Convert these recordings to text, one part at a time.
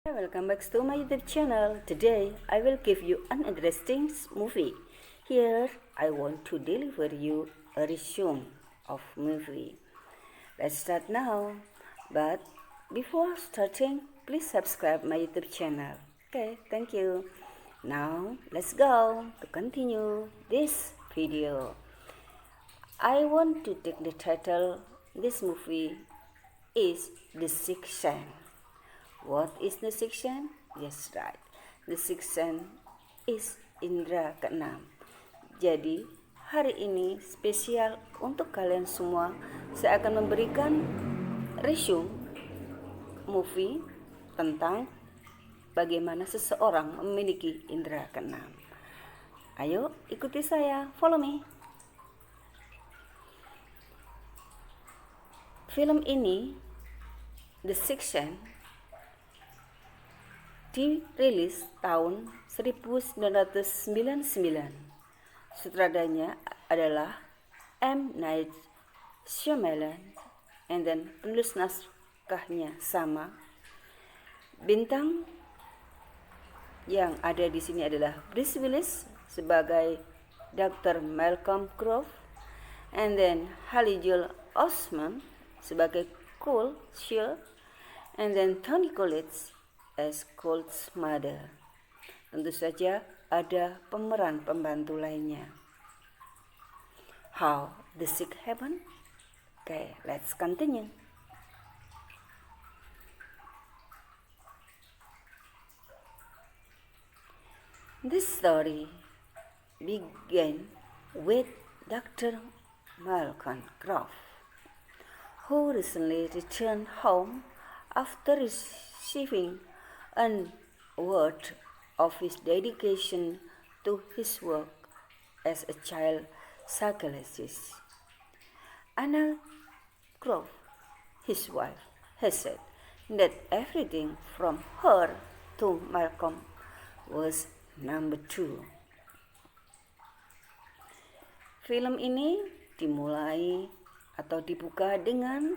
Welcome back to my YouTube channel. Today I will give you an interesting movie. Here I want to deliver you a resume of movie. Let's start now. But before starting, please subscribe my YouTube channel. Okay, thank you. Now let's go to continue this video. I want to take the title. This movie is The Sixth Sense. What is the sixth sense? Yes, right. The sixth sense is indera keenam. Jadi, hari ini spesial untuk kalian semua. Saya akan memberikan resume movie tentang bagaimana seseorang memiliki indera keenam. Ayo, ikuti saya. Follow me. Film ini, The Sixth Sense, dirilis tahun 1999. Sutradanya adalah M. Night Shyamalan, and then penulis naskahnya sama. Bintang yang ada di sini adalah Bruce Willis sebagai Dr. Malcolm Croft, and then Haley Joel Osment sebagai Cole Shield, and then Toni Collette as Cole's mother. Tentu saja ada pemeran pembantu lainnya. How the sick happen? Okay, let's continue. This story began with Dr. Malcolm Croft, who recently returned home after receiving an award of his dedication to his work as a child psychologist. Anna Croft, his wife, has said that everything from her to Malcolm was number two. Film ini dimulai atau dibuka dengan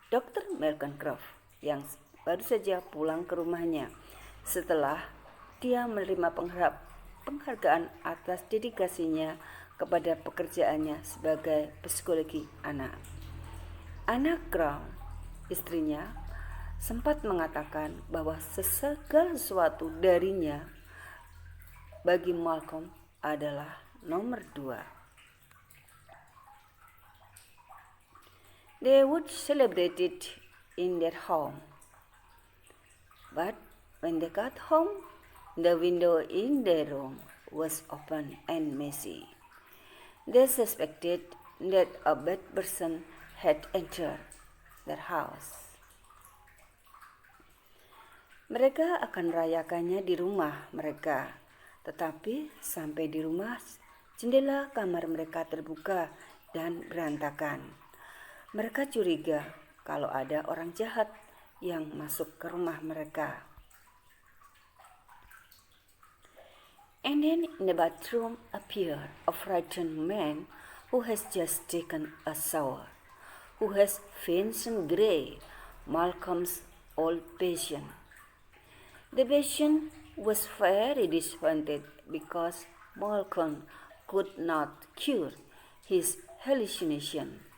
Dr. Malcolm Croft yang baru saja pulang ke rumahnya setelah dia menerima penghargaan atas dedikasinya kepada pekerjaannya sebagai psikologi anak. Anna Croft, istrinya, sempat mengatakan bahwa segala sesuatu darinya bagi Malcolm adalah nomor 2. They would celebrate it in their home. But when they got home, the window in their room was open and messy. They suspected that a bad person had entered their house. Mereka akan merayakannya di rumah mereka, tetapi sampai di rumah, jendela kamar mereka terbuka dan berantakan. Mereka curiga kalau ada orang jahat yang masuk ke rumah mereka. And then in the bathroom appeared a frightened man who has just taken a shower, who has Vincent Gray, Malcolm's old patient. The patient was very disappointed because Malcolm could not cure his hallucination.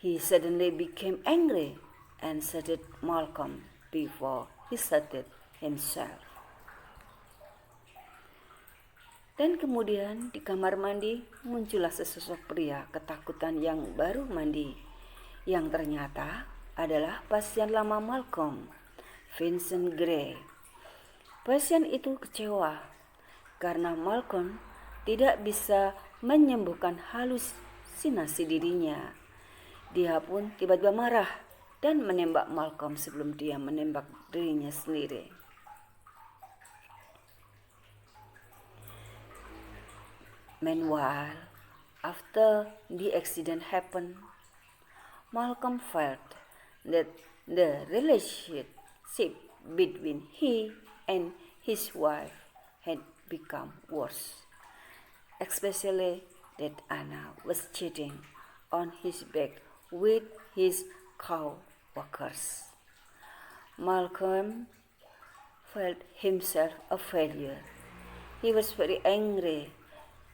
He suddenly became angry and shouted Malcolm before he shouted himself. Dan kemudian di kamar mandi muncullah sesosok pria ketakutan yang baru mandi, yang ternyata adalah pasien lama Malcolm, Vincent Gray. Pasien itu kecewa karena Malcolm tidak bisa menyembuhkan halusinasi dirinya. Dia pun tiba-tiba marah dan menembak Malcolm sebelum dia menembak dirinya sendiri. Meanwhile, after the accident happened, Malcolm felt that the relationship between he and his wife had become worse, especially that Anna was cheating on his back with his co-workers. Malcolm felt himself a failure. He was very angry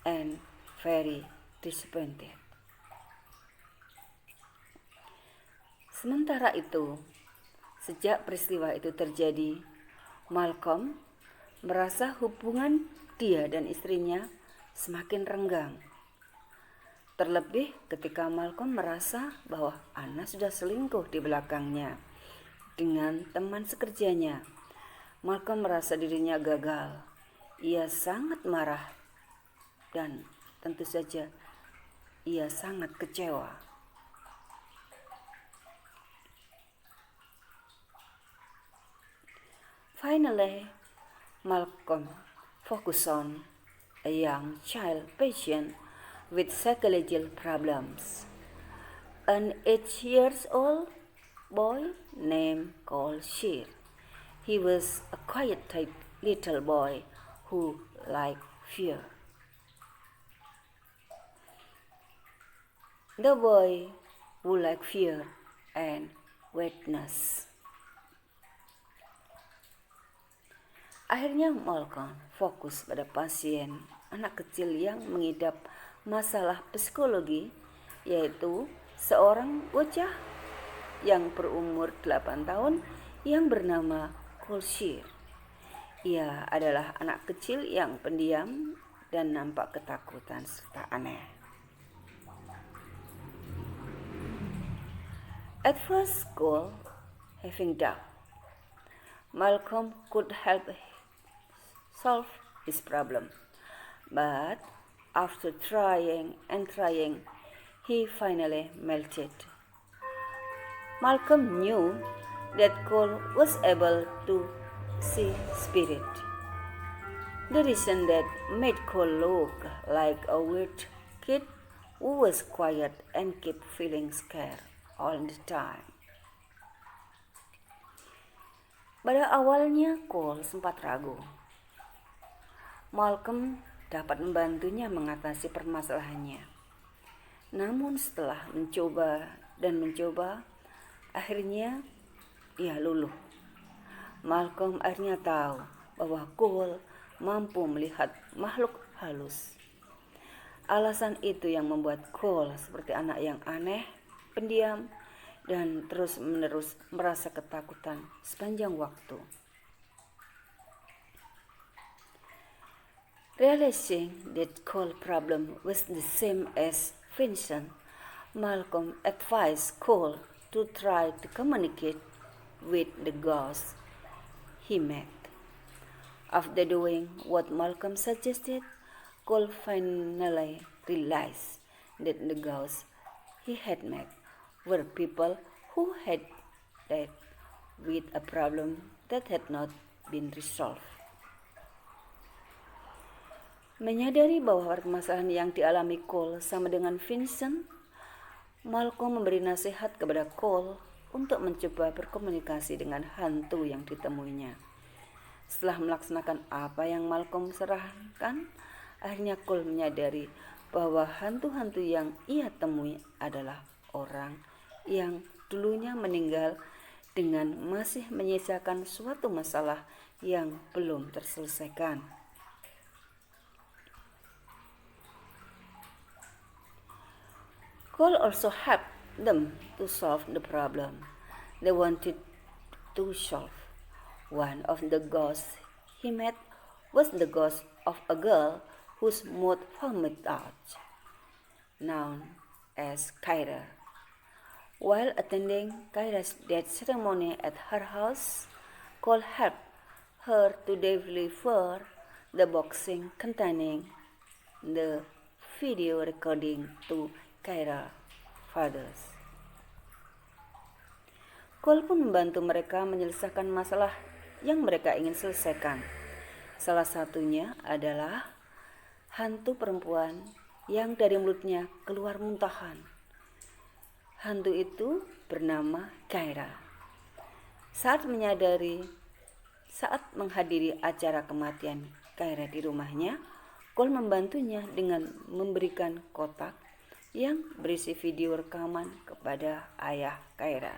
and very disappointed. Sementara itu, sejak peristiwa itu terjadi, Malcolm merasa hubungan dia dan istrinya semakin renggang. Terlebih ketika Malcolm merasa bahwa Anna sudah selingkuh di belakangnya dengan teman sekerjanya. Malcolm merasa dirinya gagal. Ia sangat marah dan tentu saja ia sangat kecewa. Finally, Malcolm focused on a young child patient with psychological problems. An 8-year-old boy named Cole Shear. He was a quiet type little boy who liked fear. The boy who liked fear and wetness. Akhirnya Malcolm fokus pada pasien anak kecil yang mengidap masalah psikologi, yaitu seorang bocah yang berumur 8 tahun yang bernama Cole Shear. Ia adalah anak kecil yang pendiam dan nampak ketakutan serta aneh. At first, Cole having doubt. Malcolm could help solve his problem, but after trying and trying, he finally melted. Malcolm knew that Cole was able to see spirit. The reason that made Cole look like a weird kid who was quiet and kept feeling scared all the time. Pada awalnya Cole sempat ragu. Malcolm dapat membantunya mengatasi permasalahannya. Namun setelah mencoba dan mencoba, akhirnya ia luluh. Malcolm akhirnya tahu bahwa Cole mampu melihat makhluk halus. Alasan itu yang membuat Cole seperti anak yang aneh, pendiam, dan terus-menerus merasa ketakutan sepanjang waktu. Realizing that Cole's problem was the same as Vincent, Malcolm advised Cole to try to communicate with the ghost he met. After doing what Malcolm suggested, Cole finally realized that the ghosts he had met were people who had died with a problem that had not been resolved. Menyadari bahwa permasalahan yang dialami Cole sama dengan Vincent, Malcolm memberi nasihat kepada Cole untuk mencoba berkomunikasi dengan hantu yang ditemuinya. Setelah melaksanakan apa yang Malcolm sarankan, akhirnya Cole menyadari bahwa hantu-hantu yang ia temui adalah orang yang dulunya meninggal dengan masih menyisakan suatu masalah yang belum terselesaikan. Cole also helped them to solve the problem they wanted to solve. One of the ghosts he met was the ghost of a girl whose mouth foamed out, known as Kyra. While attending Kyra's death ceremony at her house, Cole helped her to deliver the boxing containing the video recording to Kyra's fathers. Cole pun membantu mereka menyelesaikan masalah yang mereka ingin selesaikan. Salah satunya adalah hantu perempuan yang dari mulutnya keluar muntahan. Hantu itu bernama Kyra. Saat menghadiri acara kematian Kyra di rumahnya, Cole membantunya dengan memberikan kotak yang berisi video rekaman kepada ayah Kyra.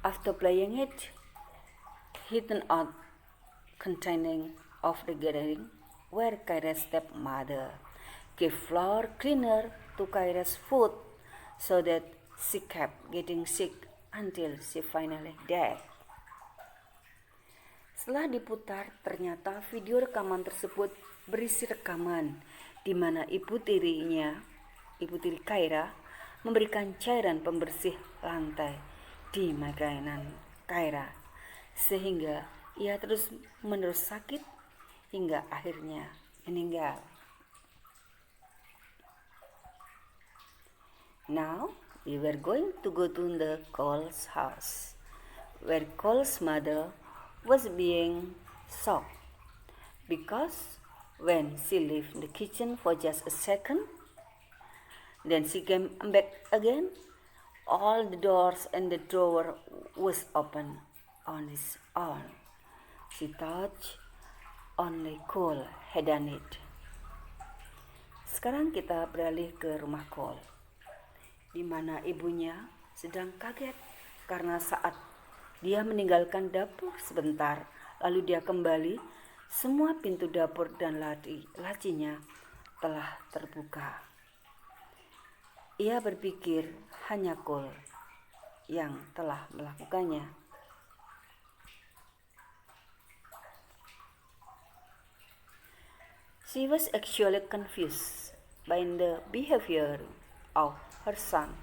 After playing it, he turned out containing of the gathering where Kyra's stepmother gave floor cleaner to Kyra's foot so that she kept getting sick until she finally died. Setelah diputar, ternyata video rekaman tersebut berisi rekaman di mana ibu tiri Kyra, memberikan cairan pembersih lantai di makanan Kyra, sehingga ia terus menerus sakit hingga akhirnya meninggal. Now we were going to go to the Cole's house, where Cole's mother was being shocked because when she left the kitchen for just a second, then she came back again, all the doors and the drawer was open on its own. She thought only Cole had done it. Sekarang kita beralih ke rumah Cole, di mana ibunya sedang kaget karena saat dia meninggalkan dapur sebentar, lalu dia kembali, semua pintu dapur dan lacinya telah terbuka. Ia berpikir hanya Cole yang telah melakukannya. She was actually confused by the behavior of her son,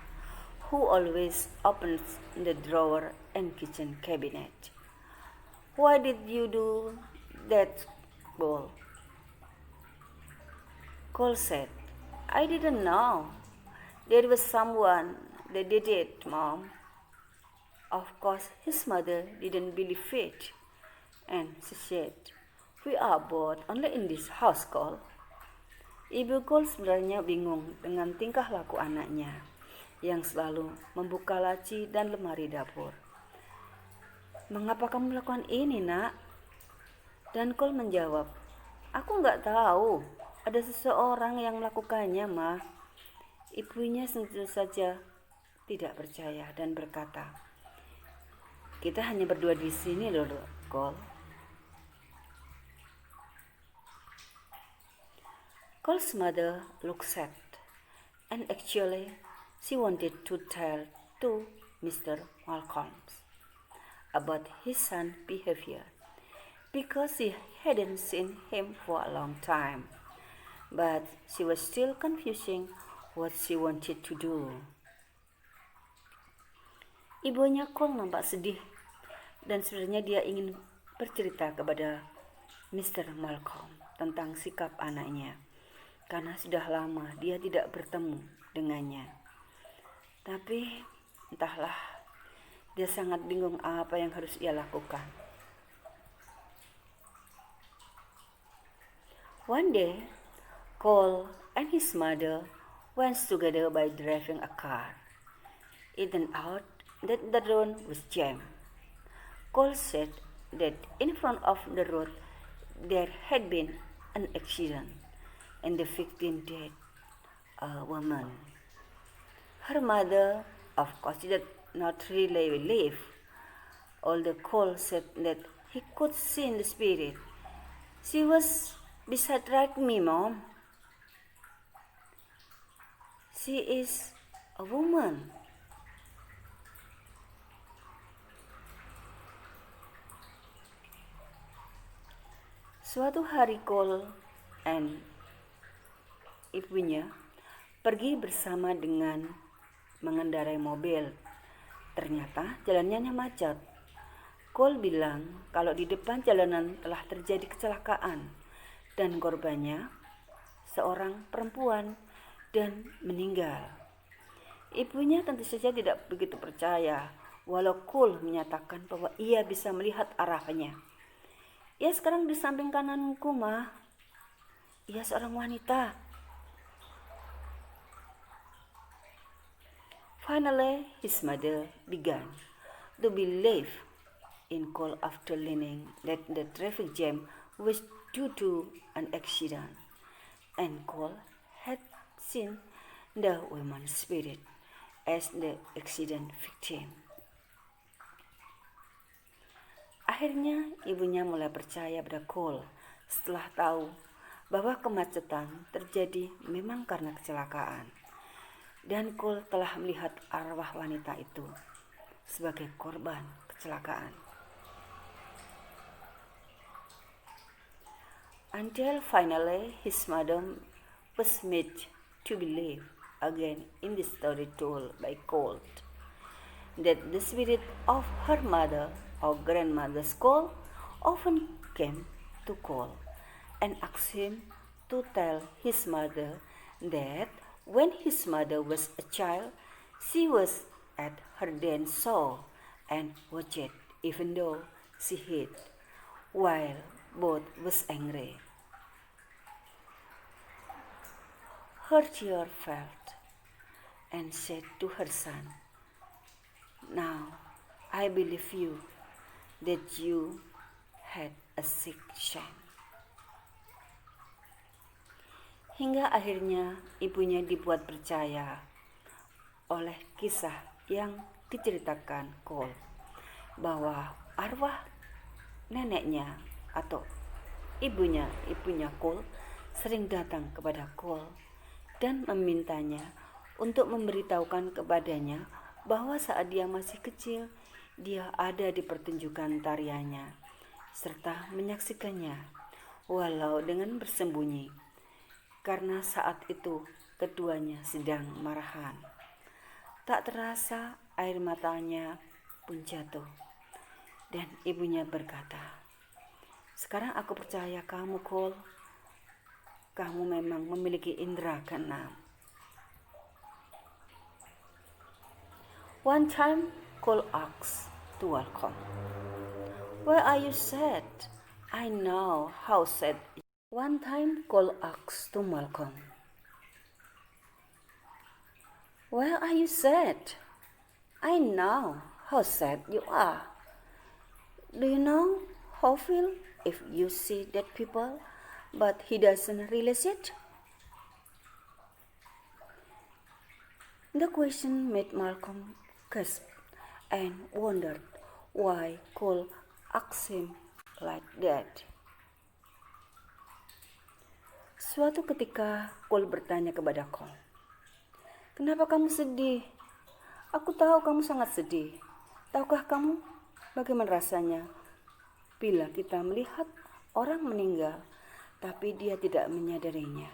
who always opens the drawer and kitchen cabinet. Why did you do that, Cole? Cole said, I didn't know. There was someone that did it, Mom. Of course, his mother didn't believe it, and she said, we are both only in this house, Cole. Ibu Cole sebenarnya bingung dengan tingkah laku anaknya yang selalu membuka laci dan lemari dapur. Mengapa kamu melakukan ini, nak? Dan Cole menjawab, aku nggak tahu, ada seseorang yang melakukannya, Ma. Ibunya tentu saja tidak percaya dan berkata, kita hanya berdua di sini loh, Cole. Cole's mother looked sad, and actually she wanted to tell to Mr. Malcolm about his son's behavior because she hadn't seen him for a long time, but she was still confusing what she wanted to do. Ibunya Cole nampak sedih dan sebenarnya dia ingin bercerita kepada Mr. Malcolm tentang sikap anaknya karena sudah lama dia tidak bertemu dengannya. Tapi entahlah, dia sangat bingung apa yang harus ia lakukan. One day, Cole and his mother went together by driving a car. It turned out that the road was jammed. Cole said that in front of the road there had been an accident, and the victim died, a woman. Her mother, of course, did not really believe, although Cole said that he could see in the spirit. She was beside me, Mom. She is a woman. Suatu hari Cole and ibunya pergi bersama dengan mengendarai mobil. Ternyata jalannya macet. Cole bilang kalau di depan jalanan telah terjadi kecelakaan dan korbannya seorang perempuan dan meninggal. Ibunya tentu saja tidak begitu percaya, walau Cole menyatakan bahwa ia bisa melihat arahnya. Ia sekarang di samping kananku, Ma. Ia seorang wanita. Finally, his mother began to believe in Cole after learning that the traffic jam was due to an accident, and Cole had seen the woman's spirit as the accident victim. Akhirnya ibunya mulai percaya pada Cole setelah tahu bahwa kemacetan terjadi memang karena kecelakaan. Dan Cole telah melihat arwah wanita itu sebagai korban kecelakaan. Until finally his mother was made to believe again in the story told by Cole, that the spirit of her mother or grandmother's Cole often came to Cole and asked him to tell his mother that when his mother was a child, she was at her den saw and watched even though she hid, while both was angry. Her tear felt and said to her son, "Now I believe you that you had a sick son." Hingga akhirnya ibunya dibuat percaya oleh kisah yang diceritakan Cole bahwa arwah neneknya atau ibunya Cole sering datang kepada Cole dan memintanya untuk memberitahukan kepadanya bahwa saat dia masih kecil, dia ada di pertunjukan tariannya, serta menyaksikannya, walau dengan bersembunyi, karena saat itu keduanya sedang marahan. Tak terasa air matanya pun jatuh, dan ibunya berkata, "Sekarang aku percaya kamu, Cole. Kamu memang memiliki indera keenam." One time, Cole asked to Malcolm, "Why are you sad? I know how sad." One time, Cole asked to Malcolm, "Why are you sad? I know how sad you are. Do you know how feel if you see dead people, but he doesn't realize it?" The question made Malcolm gasp and wondered why Cole asked him like that. Suatu ketika Cole bertanya kepada Cole, "Kenapa kamu sedih? Aku tahu kamu sangat sedih. Tahukah kamu bagaimana rasanya bila kita melihat orang meninggal tapi dia tidak menyadarinya?"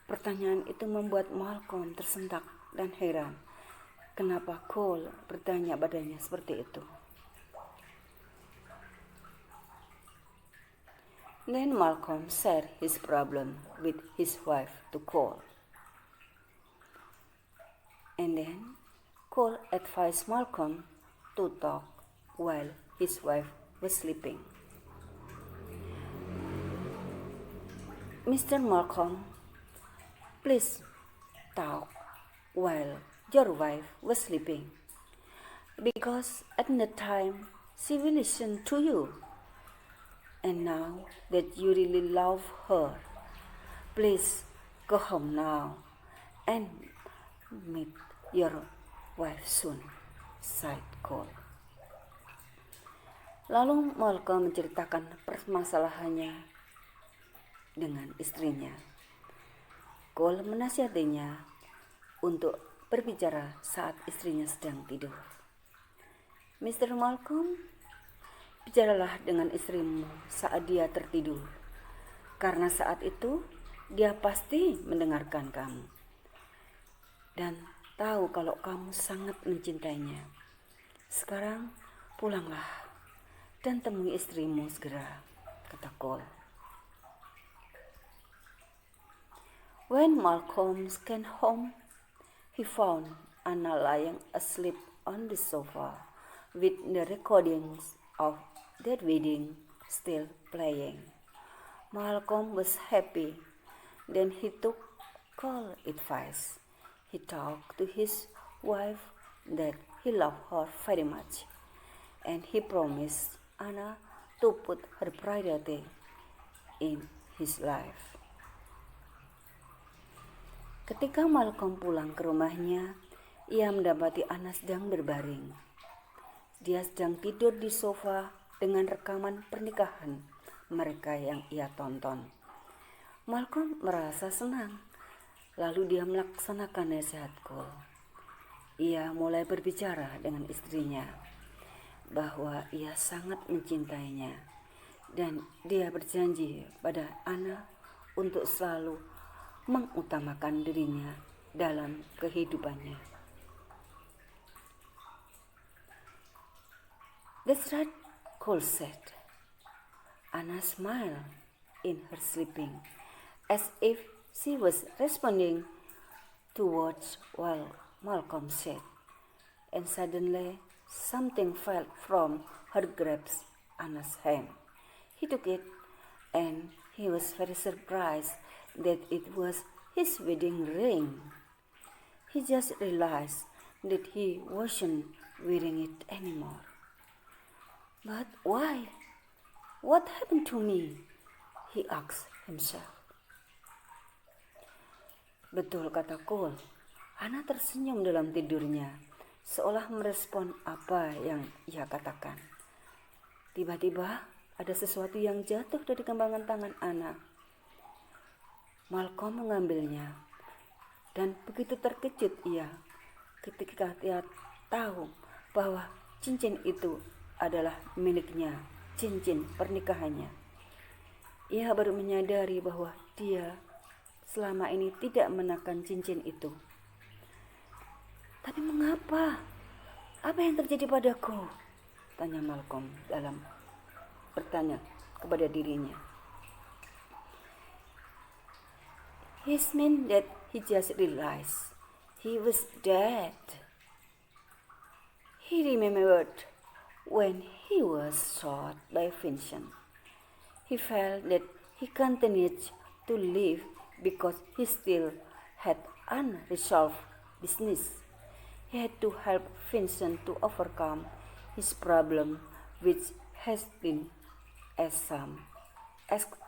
Pertanyaan itu membuat Malcolm tersentak dan heran. Kenapa Cole bertanya padanya seperti itu? Then Malcolm shared his problem with his wife to Cole. And then Cole advised Malcolm to talk while his wife was sleeping. "Mr. Malcolm, please talk while your wife was sleeping, because at the time she will listen to you. And now that you really love her, please go home now and meet your wife soon," sighed Cole. Lalu Malcolm menceritakan permasalahannya dengan istrinya. Cole menasihatinya untuk berbicara saat istrinya sedang tidur. "Mr. Malcolm, bicaralah dengan istrimu saat dia tertidur, karena saat itu dia pasti mendengarkan kamu dan tahu kalau kamu sangat mencintainya. Sekarang pulanglah dan temui istrimu segera," kata Cole. When Malcolm came home, he found Anna lying asleep on the sofa with the recordings of that wedding still playing. Malcolm was happy. Then he took Cole's advice. He talked to his wife that he loved her very much, and he promised Anna to put her priority in his life. Ketika Malcolm pulang ke rumahnya, ia mendapati Anna sedang berbaring. Dia sedang tidur di sofa dengan rekaman pernikahan mereka yang ia tonton. Malcolm merasa senang, lalu dia melaksanakan nasihat Cole. Ia mulai berbicara dengan istrinya bahwa ia sangat mencintainya dan dia berjanji pada Anna untuk selalu mengutamakan dirinya dalam kehidupannya. "That's right," Cole said. Anna smiled in her sleeping, as if she was responding to words while Malcolm said, and suddenly something fell from her grasp Anna's hand. He took it, and he was very surprised that it was his wedding ring. He just realized that he wasn't wearing it anymore. "But why? What happened to me?" he asked himself. "Betul," kata Cole. Anna tersenyum dalam tidurnya, seolah merespon apa yang ia katakan. Tiba-tiba ada sesuatu yang jatuh dari genggaman tangan Anna. Malcolm mengambilnya, dan begitu terkejut ia ketika dia tahu bahwa cincin itu adalah miliknya, cincin pernikahannya. Ia baru menyadari bahwa dia selama ini tidak menekan cincin itu. "Tapi mengapa? Apa yang terjadi padaku?" tanya Malcolm dalam bertanya kepada dirinya. It meant that he just realized he was dead. He remembered when he was shot by Vincent. He felt that he continued to live because he still had unresolved business. He had to help Vincent to overcome his problem, which has been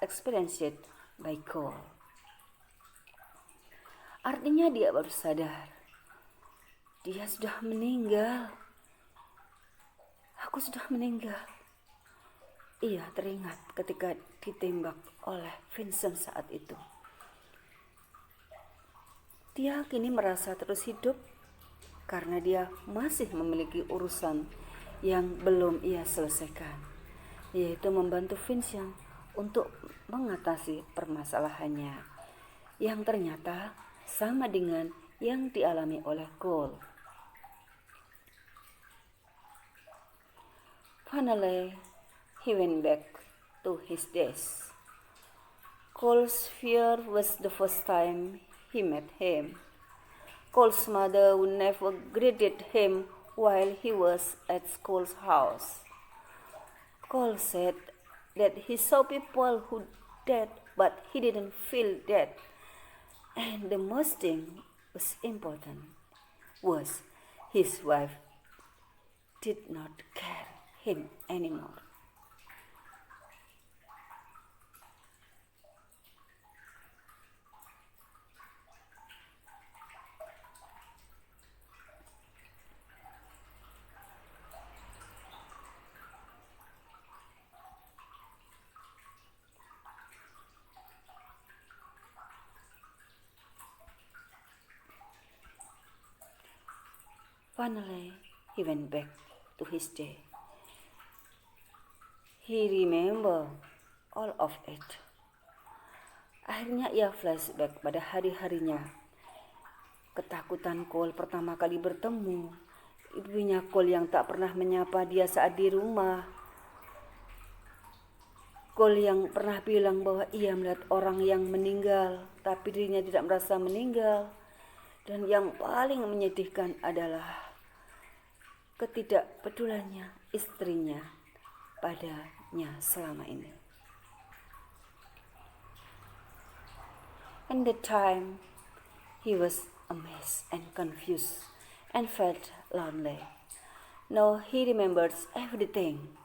experienced by Cole. Artinya dia baru sadar, dia sudah meninggal. Aku sudah meninggal. Ia teringat ketika ditembak oleh Vincent saat itu. Dia kini merasa terus hidup karena dia masih memiliki urusan yang belum ia selesaikan, yaitu membantu Vincent untuk mengatasi permasalahannya yang ternyata sama dengan yang dialami oleh Cole. Finally, he went back to his desk. Cole's fear was the first time he met him. Cole's mother would never greeted him while he was at Cole's house. Cole said that he saw people who dead, but he didn't feel dead. And the most thing was important was his wife did not care him anymore. Finally, he went back to his day. He remembered all of it. Akhirnya ia flashback pada hari-harinya. Ketakutan Cole pertama kali bertemu ibunya Cole yang tak pernah menyapa dia saat di rumah. Cole yang pernah bilang bahwa ia melihat orang yang meninggal, tapi dirinya tidak merasa meninggal. Dan yang paling menyedihkan adalah ketidakpeduliannya istrinya padanya selama ini. In that time, he was amazed and confused and felt lonely. Now he remembers everything.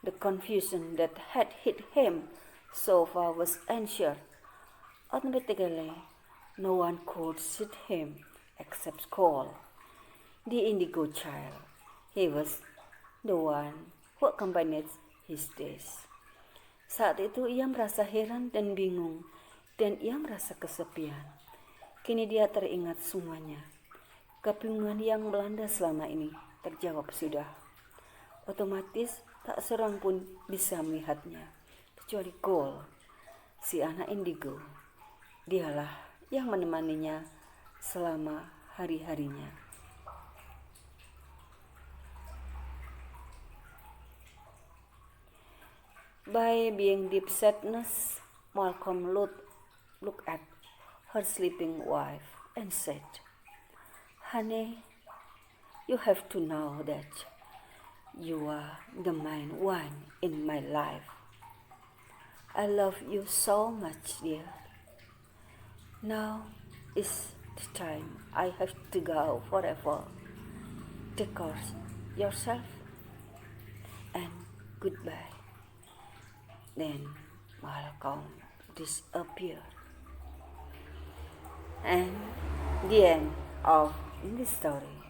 The confusion that had hit him so far was answered. Automatically, no one could see him except Cole. the indigo child. He was the one who accompanied his days. Saat itu ia merasa heran dan bingung, dan ia merasa kesepian. Kini dia teringat semuanya. Kebingungan yang melanda selama ini terjawab sudah. Otomatis tak seorang pun bisa melihatnya, kecuali Cole, si anak indigo. Dialah yang menemaninya selama hari-harinya. By being deep sadness, Malcolm looked at her sleeping wife and said, "Honey, you have to know that you are the main one in my life. I love you so much, dear. Now is the time I have to go forever. Take care of yourself and goodbye." Then Malcolm disappeared. And the end of this story.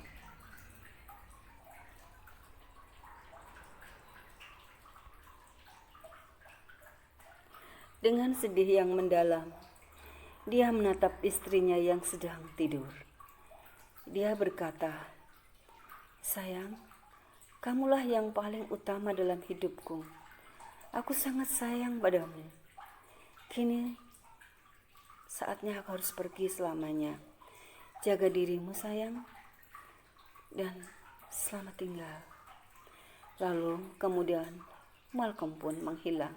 Dengan sedih yang mendalam, dia menatap istrinya yang sedang tidur. Dia berkata, "Sayang, kamulah yang paling utama dalam hidupku. Aku sangat sayang padamu. Kini saatnya aku harus pergi selamanya. Jaga dirimu, sayang, dan selamat tinggal." Lalu kemudian Malcolm pun menghilang,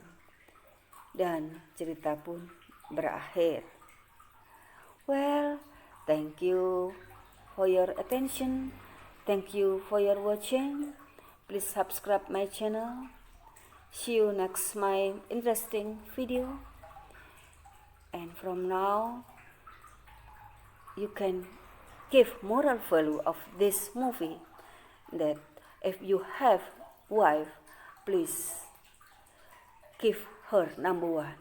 dan cerita pun berakhir. Well, thank you for your attention. Thank you for your watching. Please subscribe my channel. See you next my interesting video. And from now, you can give moral value of this movie, that if you have wife, please give her number one,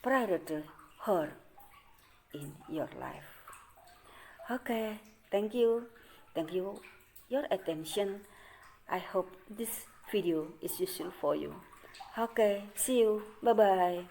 priority her in your life. Okay, thank you your attention. I hope this video is useful for you. Okay, see you, bye bye.